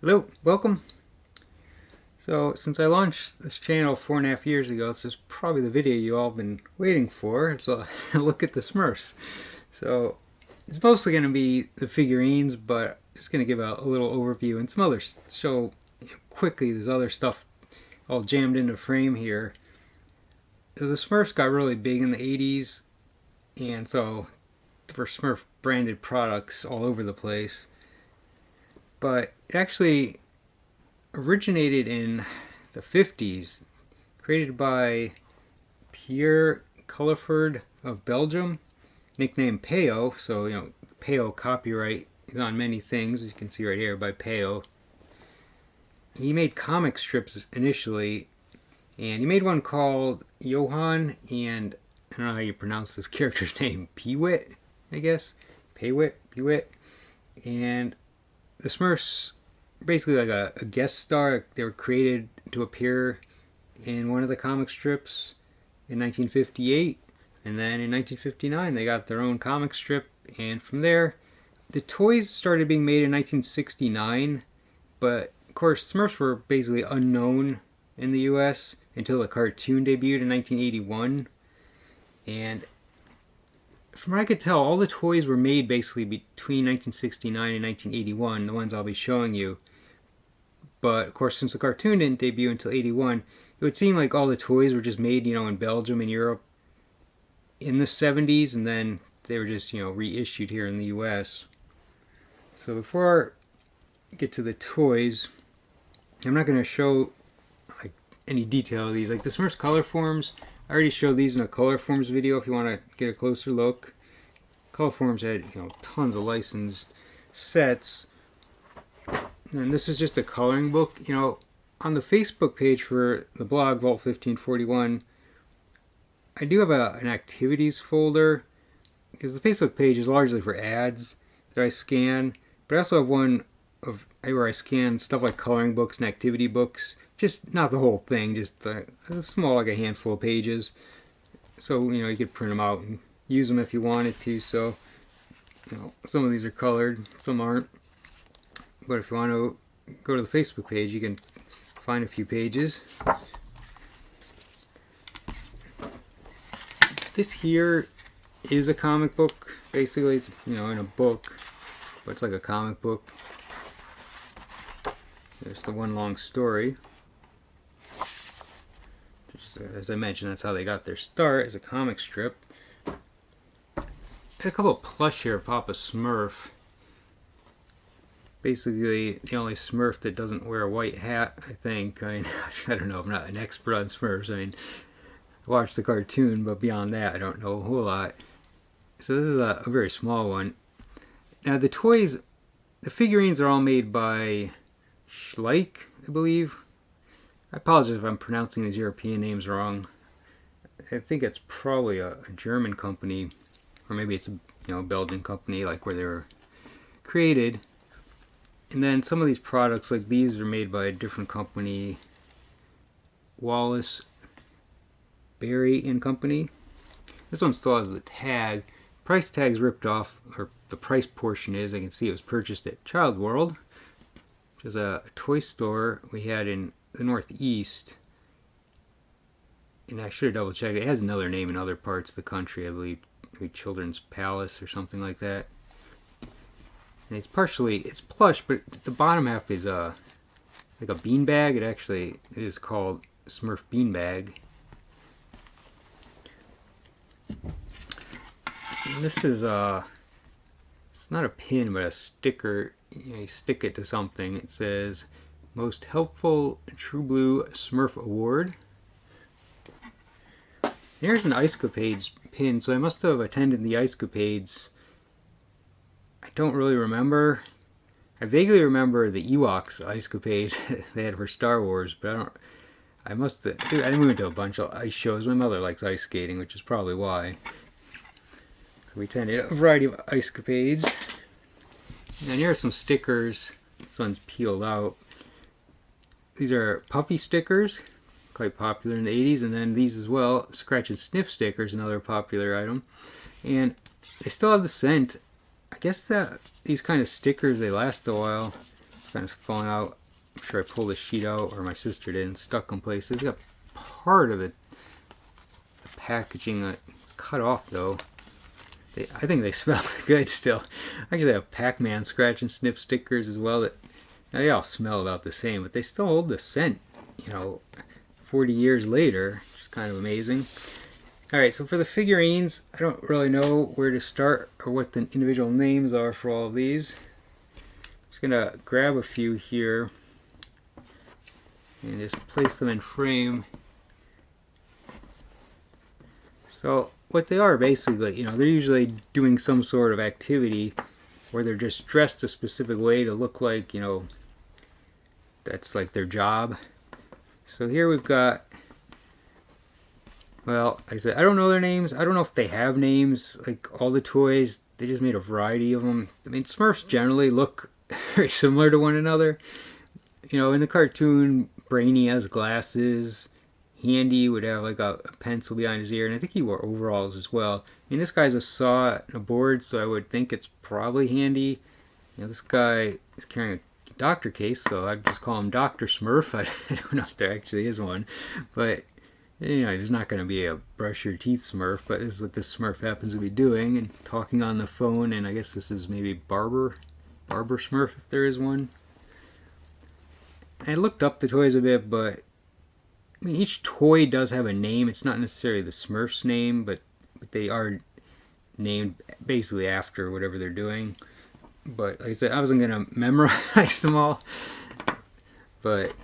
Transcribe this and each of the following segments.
Hello, welcome. So since I launched this channel 4.5 years ago, this is probably the video you all been waiting for. It's a look at the Smurfs. So it's mostly going to be the figurines, but just going to give a little overview and some other show quickly. There's other stuff all jammed into frame here. So the Smurfs got really big in the 80s, and so there were Smurf branded products all over the place. But it actually originated in the 50s, created by Pierre Culliford of Belgium, nicknamed Peo. So, Peo copyright is on many things, as you can see right here, by Peo. He made comic strips initially, and he made one called Johann, and I don't know how you pronounce this character's name, Peewit, I guess? Peewit. And the Smurfs, basically like a guest star. They were created to appear in one of the comic strips in 1958, and then in 1959 they got their own comic strip, and from there the toys started being made in 1969, but of course Smurfs were basically unknown in the US until the cartoon debuted in 1981. And from what I could tell, all the toys were made basically between 1969 and 1981, the ones I'll be showing you. But of course, since the cartoon didn't debut until 81, it would seem like all the toys were just made, in Belgium and Europe in the 70s, and then they were just, reissued here in the US. So before I get to the toys, I'm not going to show like any detail of these. Like the Smurfs color forms, I already showed these in a color forms video if you want to get a closer look. Color forms had, tons of licensed sets. And this is just a coloring book. On the Facebook page for the blog Vault 1541, I do have an activities folder, because the Facebook page is largely for ads that I scan, but I also have one where I scan stuff like coloring books and activity books. Just not the whole thing, just a small, like a handful of pages. So, you could print them out and use them if you wanted to. So, some of these are colored, some aren't. But if you want to go to the Facebook page, you can find a few pages. This here is a comic book. Basically, it's, in a book, but it's like a comic book. There's the one long story. As I mentioned, that's how they got their start, as a comic strip. Got a couple of plush here, Papa Smurf. Basically, the only Smurf that doesn't wear a white hat, I think. I don't know, I'm not an expert on Smurfs. I watched the cartoon, but beyond that, I don't know a whole lot. So this is a very small one. Now the toys, the figurines are all made by Schleich, I believe. I apologize if I'm pronouncing these European names wrong. I think it's probably a German company, or maybe it's a Belgian company, like where they were created. And then some of these products, like these, are made by a different company, Wallace Berry and Company. This one still has the tag. Price tag's ripped off, or the price portion is. I can see it was purchased at Child World, which is a toy store we had in the Northeast. And I should have double checked. It has another name in other parts of the country, I believe, maybe Children's Palace or something like that. And it's plush, but the bottom half is like a beanbag. It is called Smurf Beanbag. And this is it's not a pin, but a sticker. You stick it to something. It says, Most Helpful True Blue Smurf Award. Here's an Icecapades pin, so I must have attended the Icecapades. I don't really remember. I vaguely remember the Ewoks Icecapades they had for Star Wars, but I must have. Dude, I think we went to a bunch of ice shows. My mother likes ice skating, which is probably why. So we attended a variety of Icecapades. And here are some stickers. This one's peeled out. These are puffy stickers, quite popular in the 80s, and then these as well, scratch and sniff stickers, another popular item. And they still have the scent. I guess that these kind of stickers, they last a while. kind of falling out. I'm sure I pulled the sheet out, or my sister did, and stuck in places. Got part of it, the packaging it's cut off though. I think they smell good still. I actually have Pac-Man scratch and sniff stickers as well that they all smell about the same, but they still hold the scent, 40 years later, which is kind of amazing. Alright, so for the figurines, I don't really know where to start or what the individual names are for all of these. I'm just going to grab a few here and just place them in frame. So what they are basically, they're usually doing some sort of activity where they're just dressed a specific way to look like, that's like their job. So here we've got, well, like I said, I don't know their names. I don't know if they have names. Like all the toys, they just made a variety of them. I mean, Smurfs generally look very similar to one another. In the cartoon, Brainy has glasses. Handy would have like a pencil behind his ear, and I think he wore overalls as well. I mean, this guy's a saw and a board, so I would think it's probably Handy. This guy is carrying a doctor case, so I'd just call him Dr. Smurf. I don't know if there actually is one, but he's not going to be a brush your teeth Smurf, but this is what this Smurf happens to be doing, and talking on the phone, and I guess this is maybe Barber Smurf if there is one. I looked up the toys a bit, but I mean, each toy does have a name. It's not necessarily the Smurf's name, but they are named basically after whatever they're doing. But like I said, I wasn't going to memorize them all, but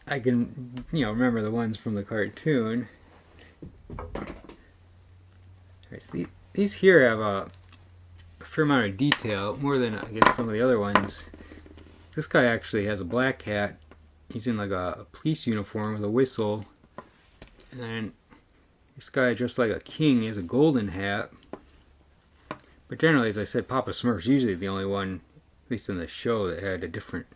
I can, remember the ones from the cartoon. Right, so these here have a fair amount of detail, more than I guess some of the other ones. This guy actually has a black hat. He's in like a police uniform with a whistle. And then this guy dressed like a king. He has a golden hat. But generally, as I said, Papa Smurf's usually the only one, at least in the show, that had a different,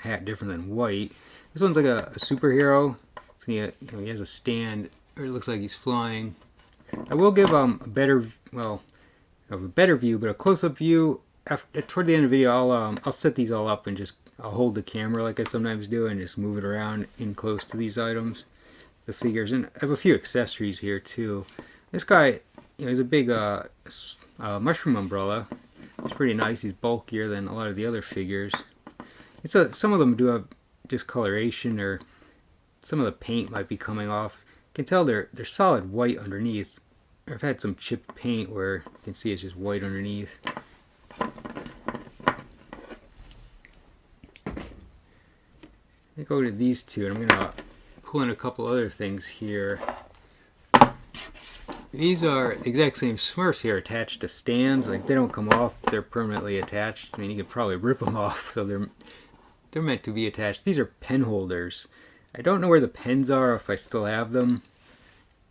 hat different than white. This one's like a superhero. So he has a stand, or it looks like he's flying. I will give a better view, but a close-up view toward the end of the video. I'll set these all up and I'll hold the camera like I sometimes do and just move it around in close to these items, the figures. And I have a few accessories here too. This guy, he's a big mushroom umbrella. It's pretty nice. He's bulkier than a lot of the other figures. Some of them do have discoloration, or some of the paint might be coming off. You can tell they're solid white underneath. I've had some chipped paint where you can see it's just white underneath. Let me go to these two, and I'm going to pull in a couple other things here. These are the exact same Smurfs here, attached to stands. Like, they don't come off, they're permanently attached. I mean, you could probably rip them off, so they're meant to be attached. These are pen holders. I don't know where the pens are, if I still have them.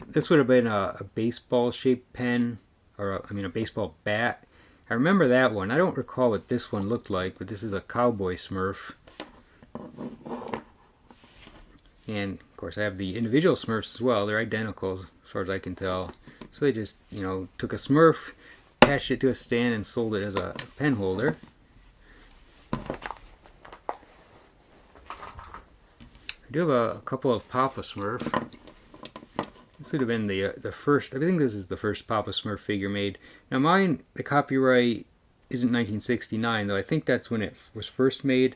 This would have been a baseball-shaped pen, or a baseball bat. I remember that one. I don't recall what this one looked like, but this is a cowboy Smurf. And, of course, I have the individual Smurfs as well. They're identical, as far as I can tell. So they just, took a Smurf, attached it to a stand, and sold it as a pen holder. I do have a couple of Papa Smurf. This would have been the first, I think this is the first Papa Smurf figure made. Now mine, the copyright isn't 1969, though. I think that's when it was first made.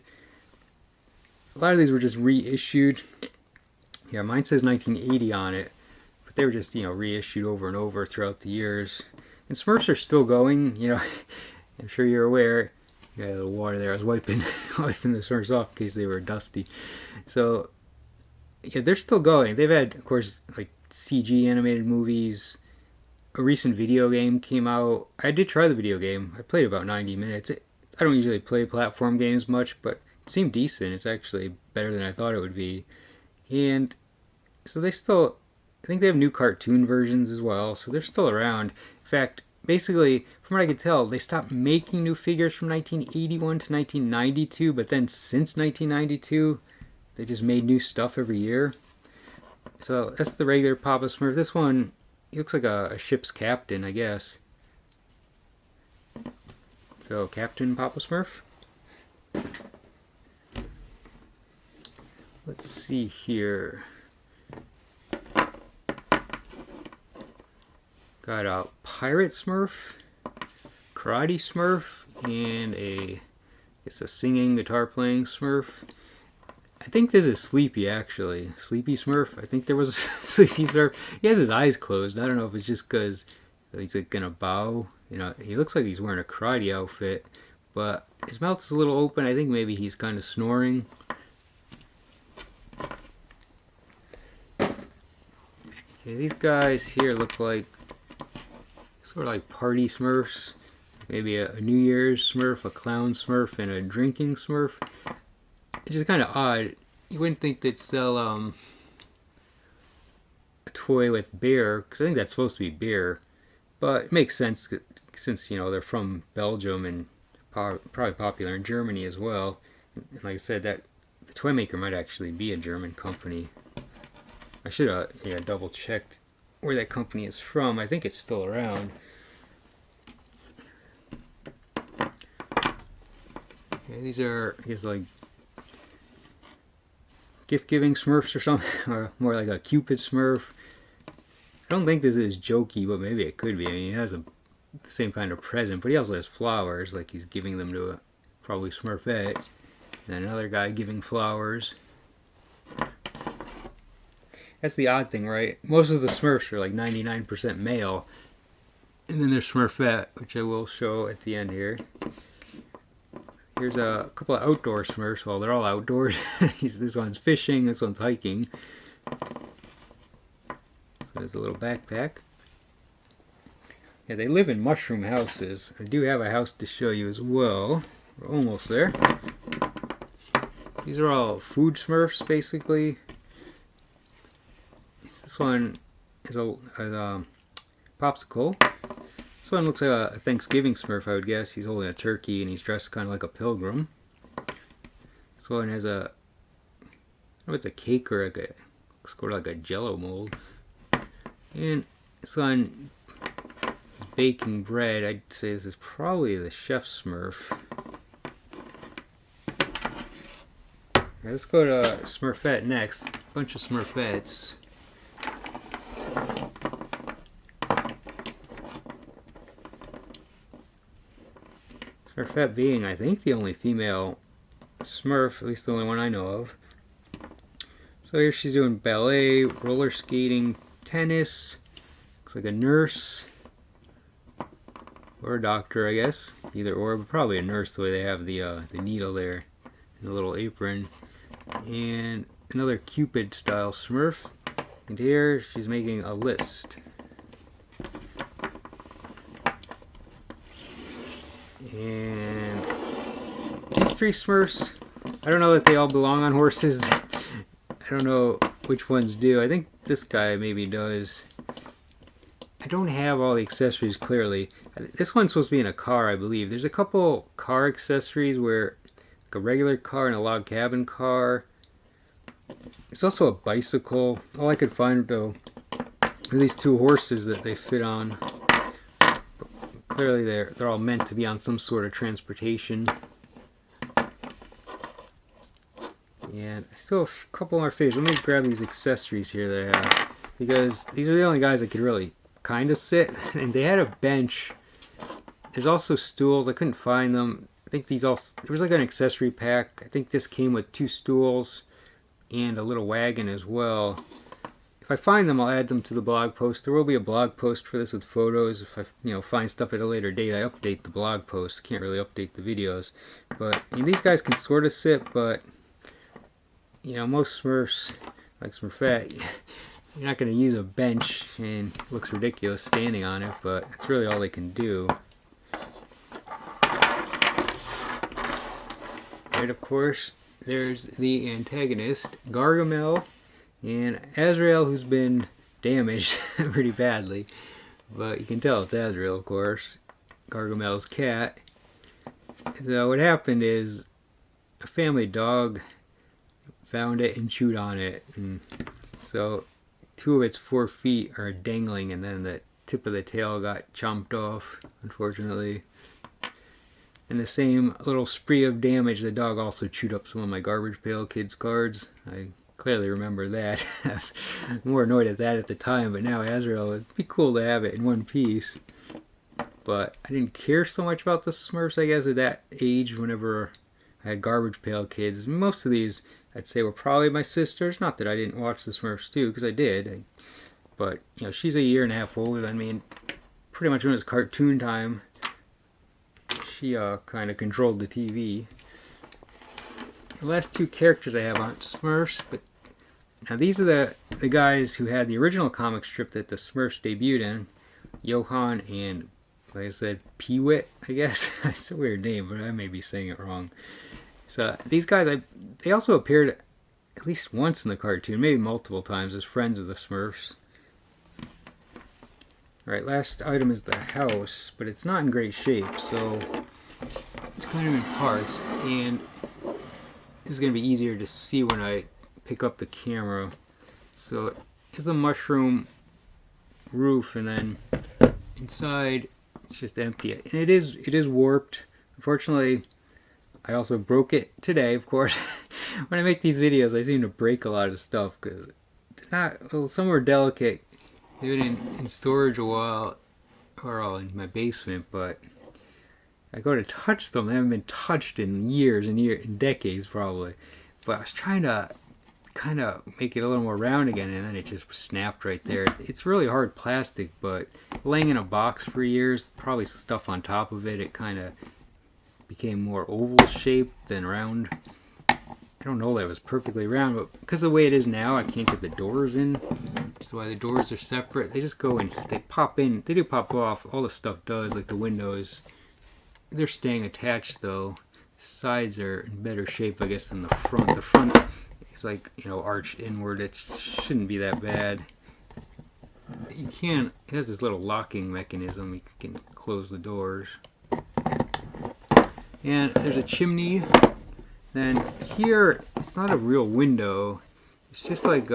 A lot of these were just reissued. Yeah, mine says 1980 on it, but they were just, reissued over and over throughout the years. And Smurfs are still going, I'm sure you're aware. Got a little water there. I was wiping the Smurfs off in case they were dusty. So, yeah, they're still going. They've had, of course, like CG animated movies. A recent video game came out. I did try the video game. I played about 90 minutes. I don't usually play platform games much, but it seemed decent. It's actually better than I thought it would be. And so they still, I think they have new cartoon versions as well, so they're still around. In fact, basically, from what I could tell, they stopped making new figures from 1981 to 1992, but then since 1992, they just made new stuff every year. So that's the regular Papa Smurf. This one, he looks like a ship's captain, I guess. So, Captain Papa Smurf. Let's see here. Got a pirate Smurf, karate Smurf, and it's a singing, guitar playing Smurf. I think this is Sleepy, actually. Sleepy Smurf. I think there was a Sleepy Smurf. He has his eyes closed. I don't know if it's just because he's like gonna bow. You know, he looks like he's wearing a karate outfit, but his mouth is a little open. I think maybe he's kind of snoring. Okay, these guys here look like sort of like party Smurfs. Maybe a New Year's Smurf, a clown Smurf, and a drinking Smurf. It's just kind of odd. You wouldn't think they'd sell a toy with beer, because I think that's supposed to be beer. But it makes sense since, you know, they're from Belgium and probably popular in Germany as well. And like I said, that the toy maker might actually be a German company. I should have double checked where that company is from. I think it's still around. Okay, these are, I guess, like gift-giving Smurfs or something, or more like a Cupid Smurf. I don't think this is jokey, but maybe it could be. I mean, he has the same kind of present, but he also has flowers, like he's giving them to probably Smurfette. And another guy giving flowers. That's the odd thing, right? Most of the Smurfs are like 99% male. And then there's Smurfette, which I will show at the end here. Here's a couple of outdoor Smurfs. Well, they're all outdoors. This one's fishing, this one's hiking. So there's a little backpack. Yeah, they live in mushroom houses. I do have a house to show you as well. We're almost there. These are all food Smurfs, basically. This one is a popsicle. This one looks like a Thanksgiving Smurf, I would guess. He's holding a turkey and he's dressed kind of like a pilgrim. This one has I don't know if it's a cake or like looks sort of like a Jello mold. And this one is baking bread. I'd say this is probably the Chef Smurf. Right, let's go to Smurfette next. A bunch of Smurfettes. Smurfette being, I think, the only female Smurf, at least the only one I know of. So here she's doing ballet, roller skating, tennis. Looks like a nurse. Or a doctor, I guess. Either or, but probably a nurse the way they have the needle there. And the little apron. And another Cupid style Smurf. And here she's making a list. And these three Smurfs, I don't know that they all belong on horses. I don't know which ones do. I think this guy maybe does. I don't have all the accessories clearly. This one's supposed to be in a car, I believe. There's a couple car accessories where like a regular car and a log cabin car. There's also a bicycle. All I could find though are these two horses that they fit on. Clearly they're all meant to be on some sort of transportation. And I still have a couple more figures. Let me grab these accessories here that I have, because these are the only guys that could really kind of sit. And they had a bench. There's also stools. I couldn't find them. I think these all, there was like an accessory pack. I think this came with 2 stools and a little wagon as well. If I find them, I'll add them to the blog post. There will be a blog post for this with photos. If I find stuff at a later date, I update the blog post. Can't really update the videos. But these guys can sort of sit, but most Smurfs, like Smurfette, you're not going to use a bench, and it looks ridiculous standing on it, but that's really all they can do. Right, of course, there's the antagonist, Gargamel and Azrael, who's been damaged pretty badly. But you can tell it's Azrael, of course, Gargamel's cat. So what happened is a family dog found it and chewed on it. And so 2 of its 4 feet are dangling, and then the tip of the tail got chomped off, unfortunately. in the same little spree of damage, the dog also chewed up some of my Garbage Pail Kids cards. I clearly remember that. I was more annoyed at that at the time, but now Azrael, it'd be cool to have it in one piece. But I didn't care so much about the Smurfs, I guess, at that age whenever I had Garbage Pail Kids. Most of these, I'd say, were probably my sisters. Not that I didn't watch the Smurfs too, because I did. But, you know, she's a year and a half older than me, and pretty much when it was cartoon time, she kind of controlled the TV. The last two characters I have aren't Smurfs, but now these are the guys who had the original comic strip that the Smurfs debuted in. Johan and, like I said, Peewit, I guess. It's a weird name, but I may be saying it wrong. So these guys, they also appeared at least once in the cartoon, maybe multiple times, as friends of the Smurfs. Alright, last item is the house, but it's not in great shape, so it's kind of in parts, and it's going to be easier to see when I pick up the camera. So here's the mushroom roof, and then inside it's just empty. And it is warped. Unfortunately, I also broke it today, of course. When I make these videos, I seem to break a lot of stuff because some were delicate. They've been in storage a while, or all in my basement, but I go to touch them. They haven't been touched in years and years, in decades probably. But I was trying to kind of make it a little more round again, and then it just snapped right there. It's really hard plastic, but laying in a box for years, probably stuff on top of it, it kind of became more oval shaped than round. I don't know that it was perfectly round, but because of the way it is now, I can't get the doors in. That's why the doors are separate. They just go in, they pop in, they do pop off. All the stuff does, like the windows. They're staying attached though. The sides are in better shape, I guess, than the front. The front is like, you know, arched inward. It shouldn't be that bad. You can, it has this little locking mechanism. You can close the doors. And there's a chimney. Then here, it's not a real window. It's just like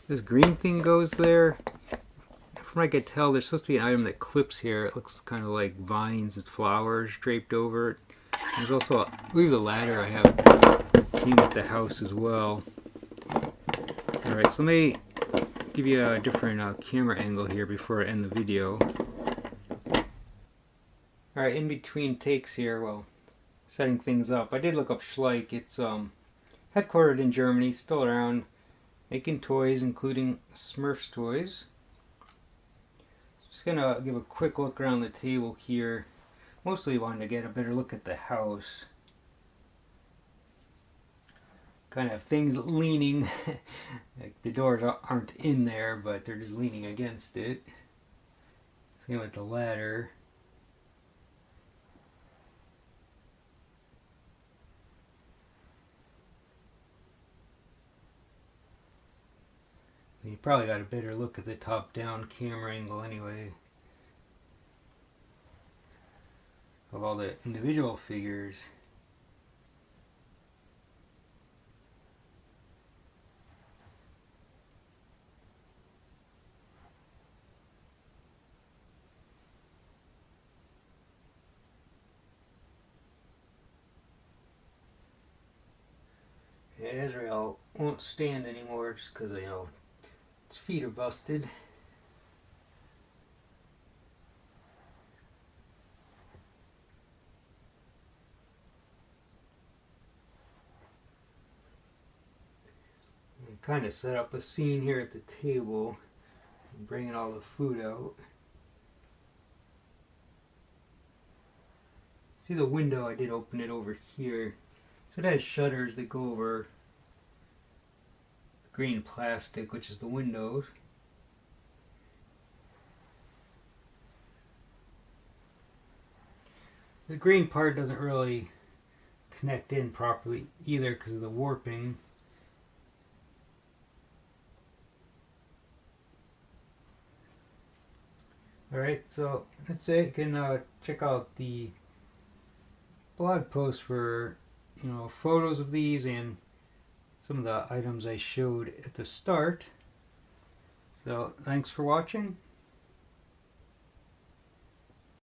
this green thing goes there. From what I could tell, there's supposed to be an item that clips here. It looks kind of like vines and flowers draped over it. There's also, I believe the ladder I have came with the house as well. Alright, so let me give you a different camera angle here before I end the video. Alright, in between takes here, well, setting things up, I did look up Schleich. It's headquartered in Germany, still around, making toys, including Smurfs Toys. Just gonna give a quick look around the table here. Mostly wanted to get a better look at the house. Kind of have things leaning, like the doors aren't in there, but they're just leaning against it. Same with the ladder. You probably got a better look at the top-down camera angle anyway. Of all the individual figures. And Azrael won't stand anymore just because, you know, its feet are busted. And kind of set up a scene here at the table, bringing all the food out. See the window? I did open it over here. So it has shutters that go over green plastic, which is the windows. The green part doesn't really connect in properly either because of the warping. Alright, so that's it. You can check out the blog post for, you know, photos of these and some of the items I showed at the start. So thanks for watching.